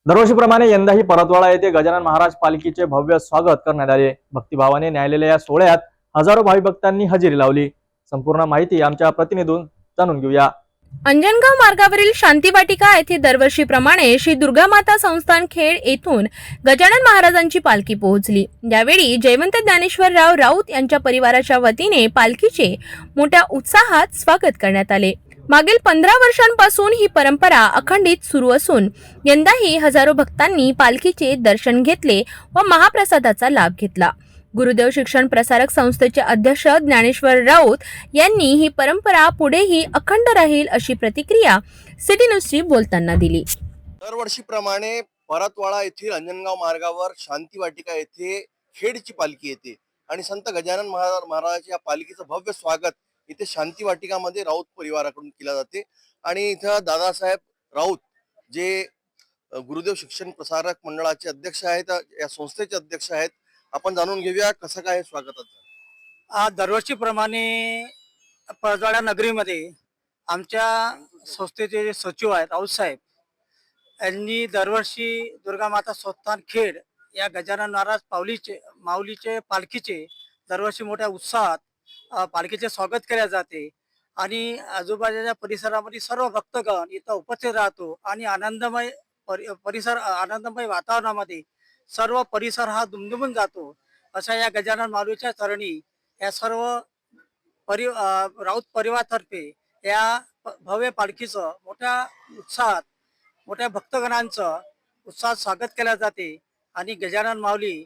दरवर्षीप्रमाणे यंदाही परतवाडा येथे गजानन महाराज पालखीचे भव्य स्वागत करण्यात आले। भक्तिभावाने न्यायलेल्या या सोहळ्यात हजारो भाविक भक्तांनी हजेरी लावली। संपूर्ण माहिती आमच्या प्रतिनिधींतून जाणून घेऊया। अंजनगाव मार्गावरील शांती वाटिका येथे दरवर्षीप्रमाणे श्री दुर्गा माता संस्थान खेड येथून गजानन महाराजांची पालखी पोहोचली। यावेळी जयवंत ज्ञानेश्वरराव राऊत यांच्या परिवाराच्या वतीने पालखीचे मोठ्या उत्साहात स्वागत करण्यात आले। मागील 15 वर्षांपासून ही परंपरा अखंडित सुरू असून यंदाही हजारो भक्तांनी पालखीचे दर्शन घेतले व महाप्रसादाचा लाभ घेतला। गुरुदेव शिक्षण प्रसारक संस्थेचे अध्यक्ष ज्ञानेश्वर राऊत यांनी ही परंपरा पुढेही अखंड राहील अशी प्रतिक्रिया सिटी न्यूजशी बोलताना दिली। दरवर्षीप्रमाणे परतवाडा येथील अंजनगाव मार्गावर शांती वाटिका येथे खेडची पालखी येते आणि संत गजानन महाराजांच्या पालखीचं भव्य स्वागत इथे शांती वाटिकामध्ये राऊत परिवाराकडून केला जाते। आणि इथं दादासाहेब राऊत जे गुरुदेव शिक्षण प्रसारक मंडळाचे अध्यक्ष आहेत, या संस्थेचे अध्यक्ष आहेत। आपण जाणून घेऊया कसं काय स्वागताचं। आज दरवर्षीप्रमाणे परतवाडा नगरीमध्ये आमच्या संस्थेचे जे सचिव आहेत राऊत साहेब यांनी दरवर्षी दुर्गा माता संस्थान खेड या गजानन महाराज माऊलीचे पालखीचे दरवर्षी मोठ्या उत्साहात पालखीचे स्वागत केले जाते आणि आजूबाजूच्या परिसरामध्ये सर्व भक्तगण इथं उपस्थित राहतो आणि आनंदमय वातावरणामध्ये सर्व परिसर हा दुमदुमून जातो। अशा या गजानन माऊलीच्या चरणी या सर्व राऊत परिवारातर्फे या भव्य पालखीचं मोठ्या उत्साहात मोठ्या भक्तगणांचं उत्साहात स्वागत केले जाते आणि गजानन माऊली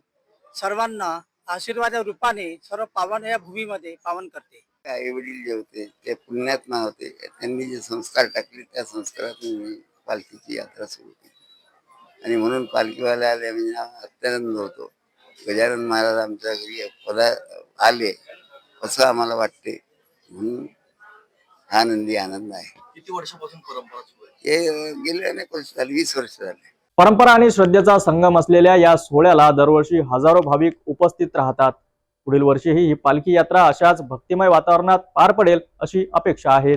सर्वांना आशीर्वादाच्या रूपाने सर्व पावन या भूमीमध्ये पावन करते। आई वडील जे होते ते पुण्यात्मा होते, त्यांनी जे संस्कार टाकले त्या संस्कारातून पालखीची यात्रा सुरू केली आणि म्हणून पालखीवाले आले म्हणजे अत्यानंद होतो। गजानन महाराज आमच्या घरी आले असं आम्हाला वाटते, म्हणून हा आनंदी आनंद आहे। किती वर्षापासून परंपरा सुरू आहे? हे गेले अनेक वर्ष झाले, 20 वर्ष झाले। परंपरा आणि श्रद्धेचा संगम असलेल्या या सोहळ्याला दरवर्षी हजारो भाविक उपस्थित राहतात। पुढील वर्षीही ही पालखी यात्रा अशाच भक्तिमय वातावरणात पार पडेल अशी अपेक्षा आहे।